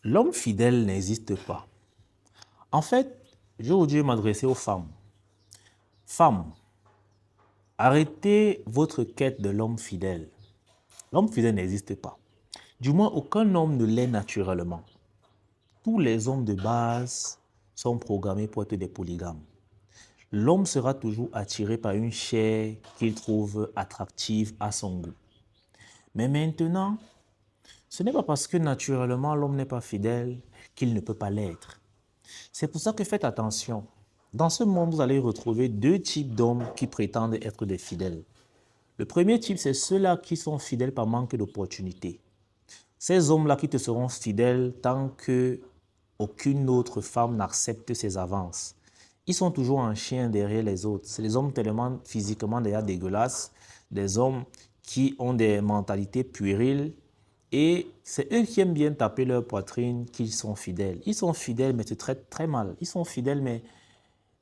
L'homme fidèle n'existe pas. En fait, je voudrais m'adresser aux femmes. Femmes, arrêtez votre quête de l'homme fidèle. L'homme fidèle n'existe pas. Du moins, aucun homme ne l'est naturellement. Tous les hommes de base sont programmés pour être des polygames. L'homme sera toujours attiré par une chair qu'il trouve attractive à son goût. Mais maintenant, ce n'est pas parce que naturellement l'homme n'est pas fidèle qu'il ne peut pas l'être. C'est pour ça que faites attention. Dans ce monde, vous allez retrouver deux types d'hommes qui prétendent être des fidèles. Le premier type, c'est ceux-là qui sont fidèles par manque d'opportunité. Ces hommes-là qui te seront fidèles tant que aucune autre femme n'accepte ses avances. Ils sont toujours en chien derrière les autres. C'est des hommes tellement physiquement déjà dégueulasses, des hommes qui ont des mentalités puériles et c'est eux qui aiment bien taper leur poitrine qu'ils sont fidèles. Ils sont fidèles mais te traitent très mal. Ils sont fidèles mais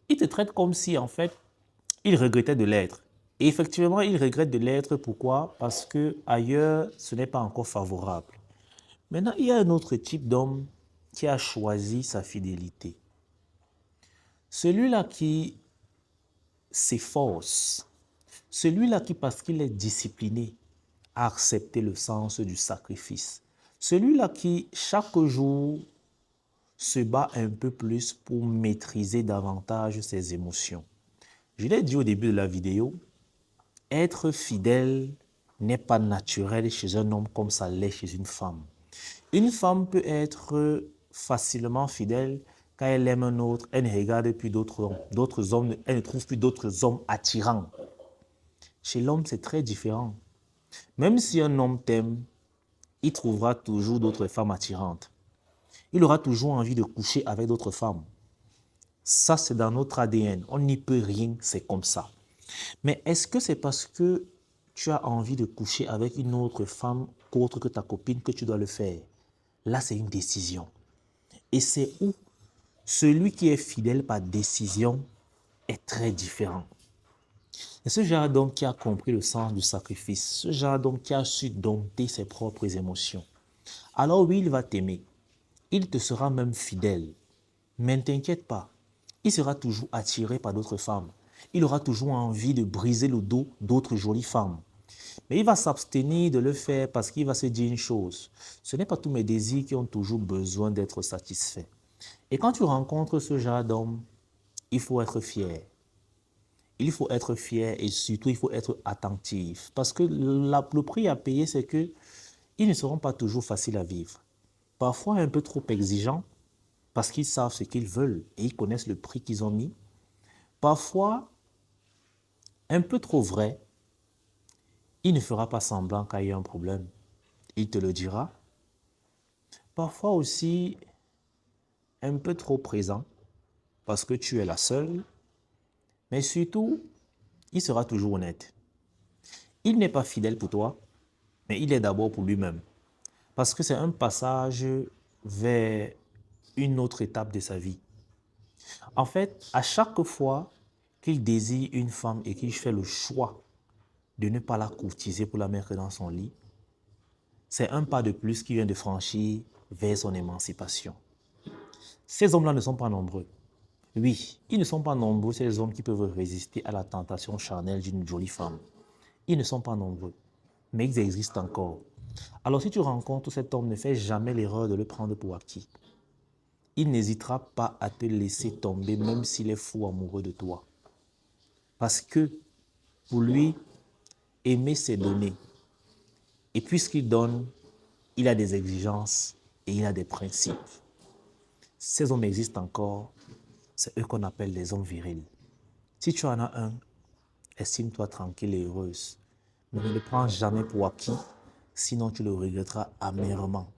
ils te traitent comme si en fait ils regrettaient de l'être. Et effectivement, ils regrettent de l'être. Pourquoi? Parce que ailleurs, ce n'est pas encore favorable. Maintenant, il y a un autre type d'homme qui a choisi sa fidélité. Celui-là qui s'efforce, celui-là qui, parce qu'il est discipliné, a accepté le sens du sacrifice. Celui-là qui, chaque jour, se bat un peu plus pour maîtriser davantage ses émotions. Je l'ai dit au début de la vidéo, être fidèle n'est pas naturel chez un homme comme ça l'est chez une femme. Une femme peut être facilement fidèle quand elle aime un autre, elle ne regarde plus d'autres hommes, elle ne trouve plus d'autres hommes attirants. Chez l'homme, c'est très différent. Même si un homme t'aime, il trouvera toujours d'autres femmes attirantes. Il aura toujours envie de coucher avec d'autres femmes. Ça, c'est dans notre ADN. On n'y peut rien, c'est comme ça. Mais est-ce que c'est parce que tu as envie de coucher avec une autre femme qu'autre que ta copine que tu dois le faire? Là, c'est une décision. Et c'est où celui qui est fidèle par décision est très différent. C'est ce genre d'homme qui a compris le sens du sacrifice, ce genre d'homme qui a su dompter ses propres émotions. Alors oui, il va t'aimer. Il te sera même fidèle. Mais ne t'inquiète pas, il sera toujours attiré par d'autres femmes. Il aura toujours envie de briser le dos d'autres jolies femmes. Mais il va s'abstenir de le faire parce qu'il va se dire une chose. Ce n'est pas tous mes désirs qui ont toujours besoin d'être satisfaits. Et quand tu rencontres ce genre d'homme, il faut être fier. Il faut être fier et surtout il faut être attentif. Parce que le prix à payer, c'est que ils ne seront pas toujours faciles à vivre. Parfois un peu trop exigeants parce qu'ils savent ce qu'ils veulent et ils connaissent le prix qu'ils ont mis. Parfois un peu trop vrai. Il ne fera pas semblant qu'il y ait un problème. Il te le dira. Parfois aussi un peu trop présent parce que tu es la seule. Mais surtout, il sera toujours honnête. Il n'est pas fidèle pour toi, mais il est d'abord pour lui-même. Parce que c'est un passage vers une autre étape de sa vie. En fait, à chaque fois qu'il désire une femme et qu'il fait le choix de ne pas la courtiser pour la mettre dans son lit, c'est un pas de plus qu'il vient de franchir vers son émancipation. Ces hommes-là ne sont pas nombreux. Oui, ils ne sont pas nombreux, ces hommes qui peuvent résister à la tentation charnelle d'une jolie femme. Ils ne sont pas nombreux, mais ils existent encore. Alors si tu rencontres cet homme, ne fais jamais l'erreur de le prendre pour acquis. Il n'hésitera pas à te laisser tomber même s'il est fou amoureux de toi. Parce que pour lui, aimer c'est donner. Et puisqu'il donne, il a des exigences et il a des principes. Ces hommes existent encore, c'est eux qu'on appelle les hommes virils. Si tu en as un, estime-toi tranquille et heureuse. Mais ne le prends jamais pour acquis, sinon tu le regretteras amèrement.